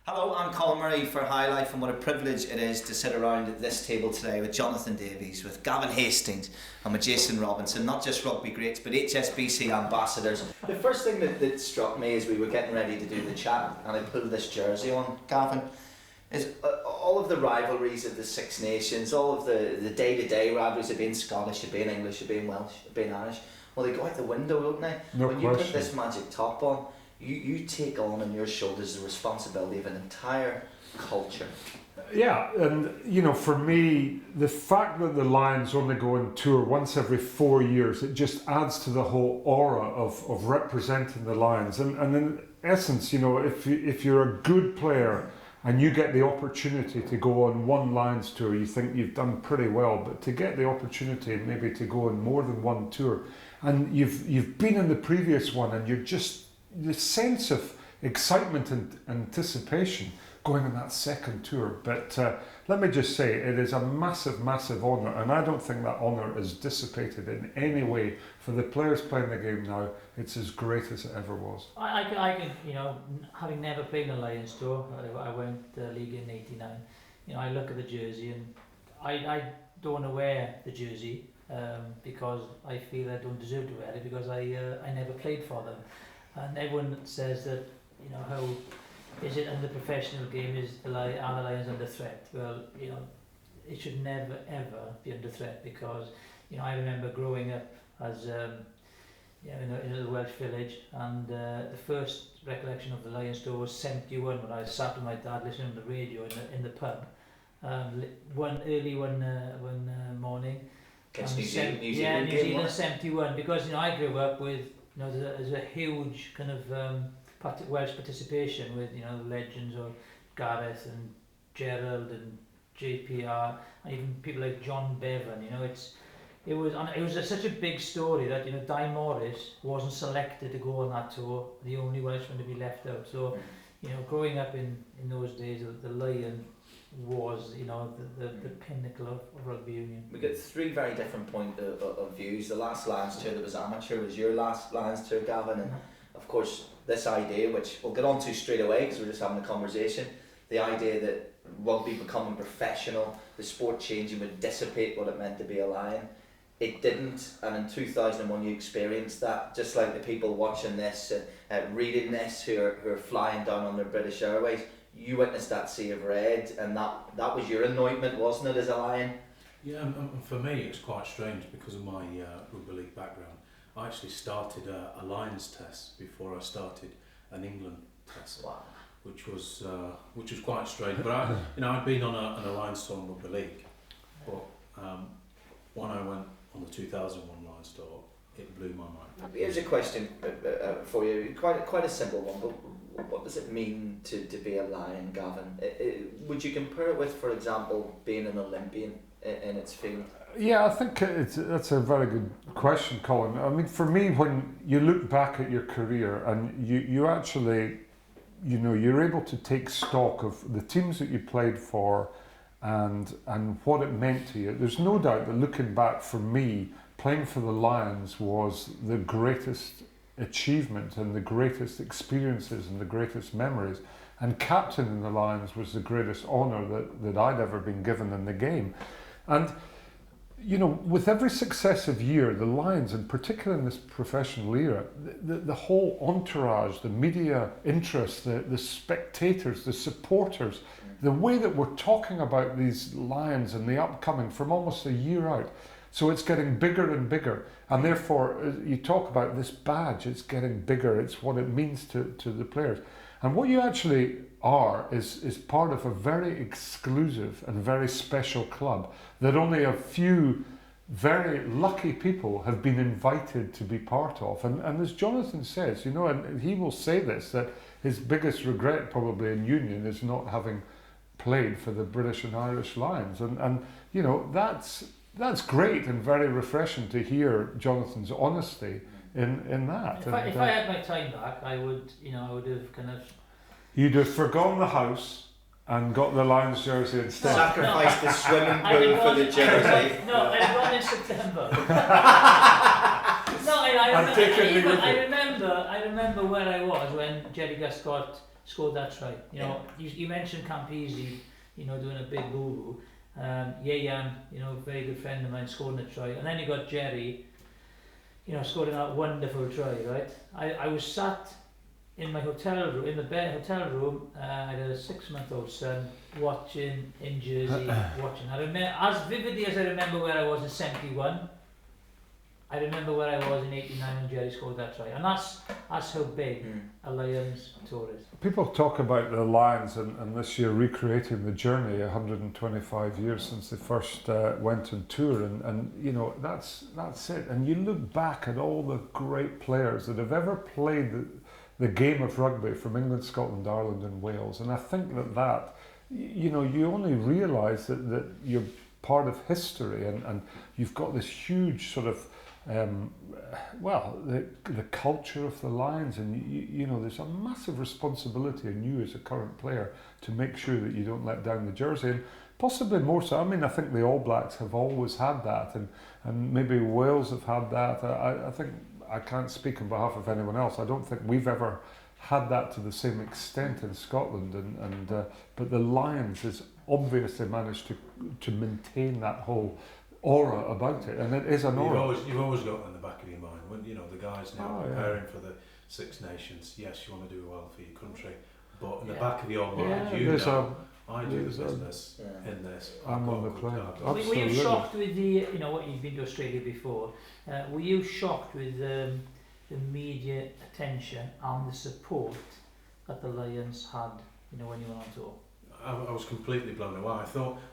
Hello, I'm Colin Murray for High Life, and what a privilege it is to sit around at this table today with Jonathan Davies, with Gavin Hastings, and with Jason Robinson, not just rugby greats, but HSBC ambassadors. The first thing that struck me as we were getting ready to do the chat, and I pulled this jersey on, Gavin, is all of the rivalries of the Six Nations, all of the day-to-day rivalries of being Scottish, of being English, of being Welsh, of being Irish, well, they go out the window, don't they? No when question. you put this magic top on, you take on your shoulders the responsibility of an entire culture. Yeah, and for me, the fact that the Lions only go on tour once every 4 years, it just adds to the whole aura of representing the Lions. And in essence, if you're a good player and you get the opportunity to go on one Lions tour, you think you've done pretty well. But to get the opportunity maybe to go on more than one tour, and you've been in the previous one, and you're just the sense of excitement and anticipation going on that second tour. But let me just say, it is a massive, massive honour, and I don't think that honour is dissipated in any way. For the players playing the game now, it's as great as it ever was. I can, having never played in a Lions tour, I went the league in '89. I look at the jersey and I don't want to wear the jersey because I feel I don't deserve to wear it because I never played for them. And everyone says that, how is it in the professional game, are the Lions under threat? Well, it should never ever be under threat because, I remember growing up as in a Welsh village, and the first recollection of the Lions tour was '71 when I sat with my dad listening to the radio in the pub, one morning. Against New Zealand. New Zealand '71, because I grew up with there's a huge kind of Welsh participation with legends of Gareth and Gerald and JPR, and even people like John Bevan. It was such a big story that Di Morris wasn't selected to go on that tour, the only Welshman to be left out. So growing up in those days, the Lion was the pinnacle of rugby union. We got three very different point of views. The last Lions tour that was amateur was your last Lions tour, Gavin, and of course this idea, which we'll get on to straight away because we're just having a conversation, the idea that rugby becoming professional, the sport changing would dissipate what it meant to be a Lion. It didn't, and in 2001 you experienced that, just like the people watching this, reading this, who are flying down on their British Airways. You witnessed that sea of red, and that was your anointment, wasn't it, as a Lion? Yeah, and for me it's quite strange because of my rugby league background. I actually started a Lions test before I started an England test. Wow. Which was quite strange. But I'd been on an Lions tour in rugby league, but when I went on the 2001 Lions tour, it blew my mind. Here's a question for you, quite a simple one, but what does it mean to be a Lion, Gavin? Would you compare it with, for example, being an Olympian in its field? Yeah, I think that's a very good question, Colin. I mean, for me, when you look back at your career and you actually, you're able to take stock of the teams that you played for and what it meant to you, there's no doubt that looking back, for me, playing for the Lions was the greatest achievement and the greatest experiences and the greatest memories, and captaining the Lions was the greatest honour that I'd ever been given in the game. And with every successive year, the Lions, in particular in this professional era, the whole entourage, the media interest, the spectators, the supporters, the way that we're talking about these Lions and the upcoming from almost a year out. So it's getting bigger and bigger, and therefore you talk about this badge, it's getting bigger, it's what it means to the players. And what you actually are is part of a very exclusive and very special club that only a few very lucky people have been invited to be part of. And as Jonathan says, and he will say this, that his biggest regret probably in union is not having played for the British and Irish Lions. And that's great and very refreshing to hear Jonathan's honesty in that. If I had my time back, I would have kind of... You'd have forgone the house and got the Lions jersey instead. Sacrificed the swimming pool for the jersey. No, I run in September. I remember where I was when Jerry Gus got scored that try. You know, you mentioned Campese, you know, doing a big boo-boo. Yeyan, you know, a very good friend of mine, scoring a try. And then you got Jerry, you know, scoring that wonderful try, right? I was sat in my hotel room, hotel room, I had a 6-month-old son watching in Jersey, watching. I remember, as vividly as I remember where I was in 71, I remember where I was in 89 when Jerry scored that try. And that's how big a Lions tour is. People talk about the Lions and this year recreating the journey, 125 years since they first went on tour, and you know, that's it. And you look back at all the great players that have ever played the game of rugby from England, Scotland, Ireland and Wales, and I think that you know, you only realise that you're part of history, and you've got this huge sort of the culture of the Lions, and you know, there's a massive responsibility on you as a current player to make sure that you don't let down the jersey, and possibly more so. I mean, I think the All Blacks have always had that, and maybe Wales have had that. I think, I can't speak on behalf of anyone else, I don't think we've ever had that to the same extent in Scotland, but the Lions has obviously managed to maintain that whole aura about it, and it is an aura. You've always got in the back of your mind, when you know the guys now preparing for the Six Nations. Yes, you want to do well for your country, but in the back of your mind, you know, I do the business in this. I'm on the plane. Were you shocked with the, you know, what you've been to Australia before? Were you shocked with the media attention and the support that the Lions had, you know, when you went on tour? I was completely blown away. I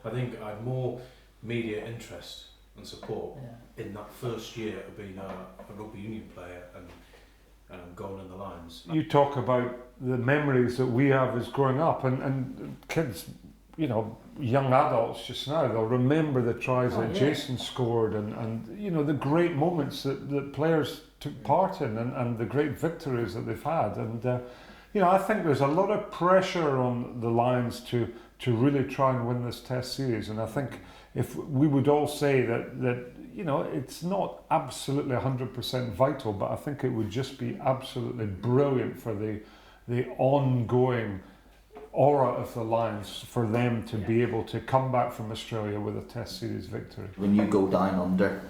think I had more media interest and support in that first year of being a rugby union player and going in the Lions. You talk about the memories that we have as growing up, and kids, you know, young adults just now, they'll remember the tries that Jason scored, and you know, the great moments that players took part in, and the great victories that they've had, and you know, I think there's a lot of pressure on the Lions to really try and win this Test series, and I think if we would all say that you know, it's not absolutely 100% vital, but I think it would just be absolutely brilliant for the ongoing aura of the Lions, for them to be able to come back from Australia with a Test series victory. When you go down under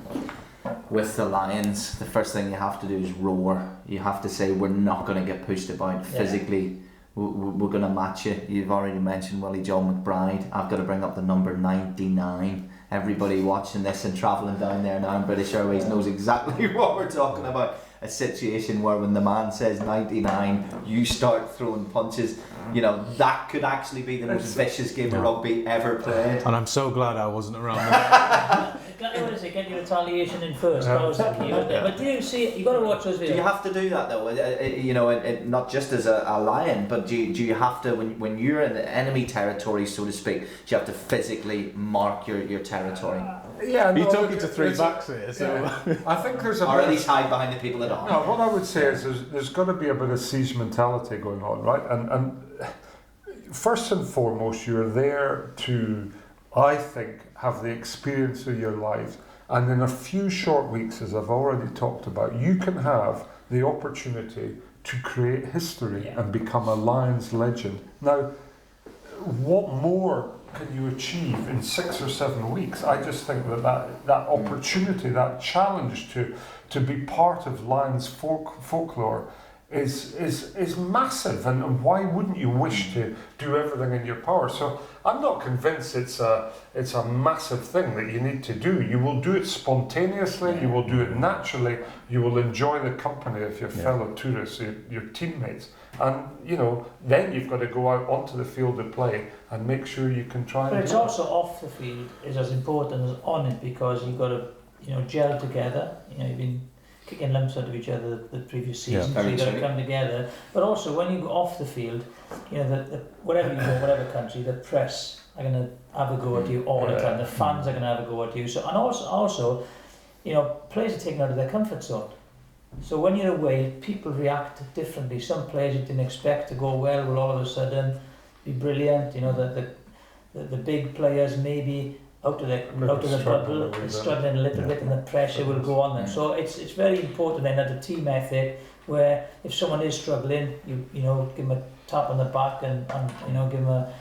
with the Lions, the first thing you have to do is roar. You have to say, we're not going to get pushed about physically. We're going to match you. You've already mentioned Willie John McBride. I've got to bring up the number 99. Everybody watching this and travelling down there now in British Airways knows exactly what we're talking about. A situation where when the man says 99, you start throwing punches. You know, that could actually be the most vicious game of rugby ever played. And I'm so glad I wasn't around there. What is it? Get your retaliation in first. But do you see? You got to watch those videos. Do you have to do that though? You know, not just as a lion, but do you have to, when you're in enemy territory, so to speak, do you have to physically mark your territory? Yeah, you're talking to three backs here, so I think there's a or at least hide behind the people that are. No, what I would say is there's got to be a bit of siege mentality going on, right? And first and foremost, you're there to, I think, have the experience of your life, and in a few short weeks, as I've already talked about, you can have the opportunity to create history and become a Lions legend. Now, what more can you achieve in 6 or 7 weeks? I just think that opportunity, that challenge to be part of Lions folklore is massive, and why wouldn't you wish to do everything in your power? So I'm not convinced it's a massive thing that you need to do. You will do it spontaneously, you will do it naturally, you will enjoy the company of your fellow tourists, your teammates, and you know, then you've got to go out onto the field of play and make sure you can try. But it's also off the field is as important as on it, because you've got to, you know, gel together. You know, you've been kicking lumps out of each other the previous season, so you've got to come together. But also when you go off the field, you know, wherever you go, whatever country, the press are going to have a go at you all the time. The fans are going to have a go at you. So, and also, you know, players are taken out of their comfort zone. So when you're away, people react differently. Some players you didn't expect to go well will all of a sudden be brilliant. You know, the big players maybe out of the bubble, struggling a little bit, and the pressure will go on them. So it's very important then that the team ethic where if someone is struggling, you know, give them a tap on the back and you know, give them a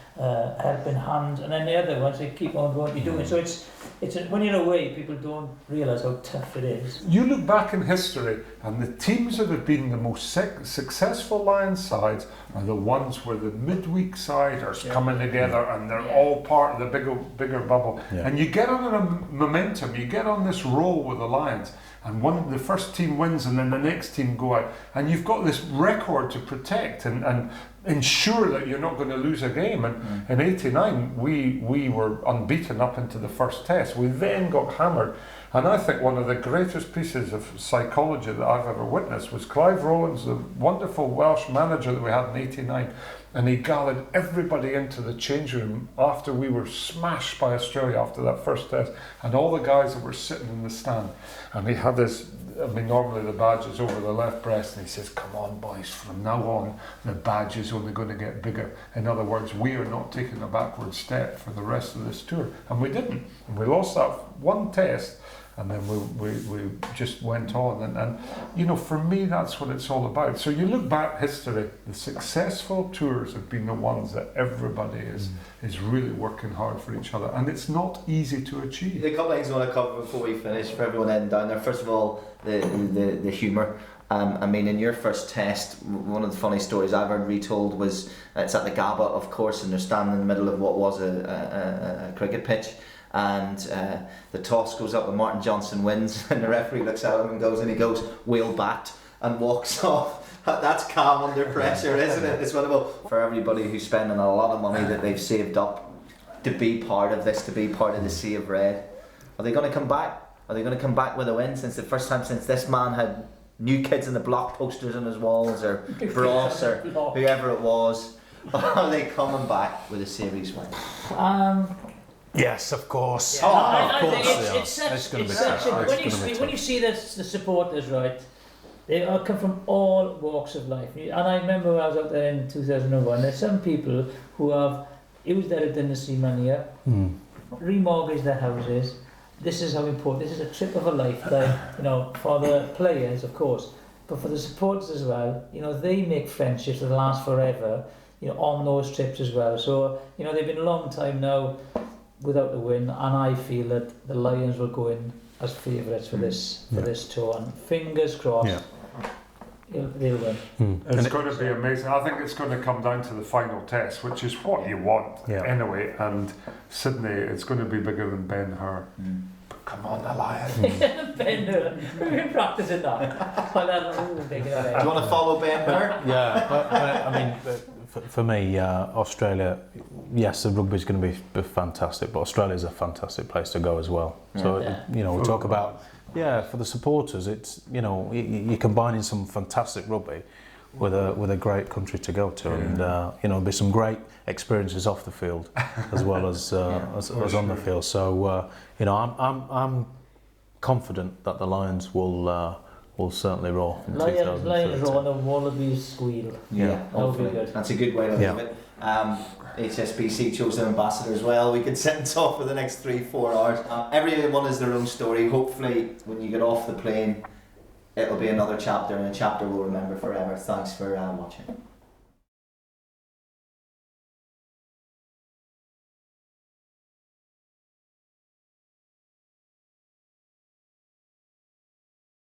helping hand, and then the other ones, they keep on going, you're doing. So when you're away, people don't realise how tough it is. You look back in history, and the teams that have been the most successful Lions sides are the ones where the midweek side are coming together and they're all part of the bigger bubble. Yeah. And you get on a momentum, you get on this roll with the Lions, and the first team wins and then the next team go out, and you've got this record to protect and ensure that you're not going to lose a game. And in '89 we were unbeaten up into the first test. We then got hammered, and I think one of the greatest pieces of psychology that I've ever witnessed was Clive Rowlands, the wonderful Welsh manager that we had in '89, and he gathered everybody into the change room after we were smashed by Australia after that first test, and all the guys that were sitting in the stand, and he had this, I mean, normally the badge is over the left breast, and he says, come on boys, from now on the badge is only going to get bigger. In other words, we are not taking a backward step for the rest of this tour. And we didn't. And we lost that one test, and then we just went on. And you know, for me, that's what it's all about. So you look back history, the successful tours have been the ones that everybody is really working hard for each other, and it's not easy to achieve. A couple of things I want to cover before we finish for everyone heading down there. First of all, the humour. I mean, in your first test, one of the funny stories I've heard retold was it's at the Gabba, of course, and they're standing in the middle of what was a cricket pitch, and the toss goes up and Martin Johnson wins, and the referee looks at him and he goes, "Wheel bat," and walks off. That's calm under pressure, isn't it? It's wonderful for everybody who's spending a lot of money that they've saved up to be part of this, to be part of the Sea of Red. Are they going to come back? Are they going to come back with a win? Since the first time since this man had New Kids in the Block posters on his walls, or Bros, or whoever it was, are they coming back with a series win? Yes, of course. Yeah. Of course when you see the supporters, right, they all come from all walks of life. And I remember when I was out there in 2001, there's some people who have used their redundancy money up, remortgaged their houses. This is how important, this is a trip of a lifetime, you know, for the players, of course, but for the supporters as well. You know, they make friendships that last forever, you know, on those trips as well. So, you know, they've been a long time now without a win, and I feel that the Lions will go in as favourites for this tour, and fingers crossed. They'll win. It's going to be amazing. I think it's going to come down to the final test, which is what you want anyway. And Sydney, it's going to be bigger than Ben-Hur. But come on, the Lions. Ben-Hur. We've been practicing that. Do you want to follow Ben-Hur? Yeah, but I mean, for me, Australia, yes, the rugby's going to be fantastic, but Australia's a fantastic place to go as well. So, you know, we talk about... Yeah, for the supporters, it's, you know, you're combining some fantastic rugby with a great country to go to, and you know, there'll be some great experiences off the field as well as on the field. So you know, I'm confident that the Lions will certainly roar. Lions roar and the Wallabies squeal. Yeah, that'll be good. That's a good way to leave it. HSBC chose their ambassador as well. We could sit and talk for the next 3-4 hours. Everyone has their own story. Hopefully when you get off the plane, it'll be another chapter, and a chapter we'll remember forever. Thanks for watching.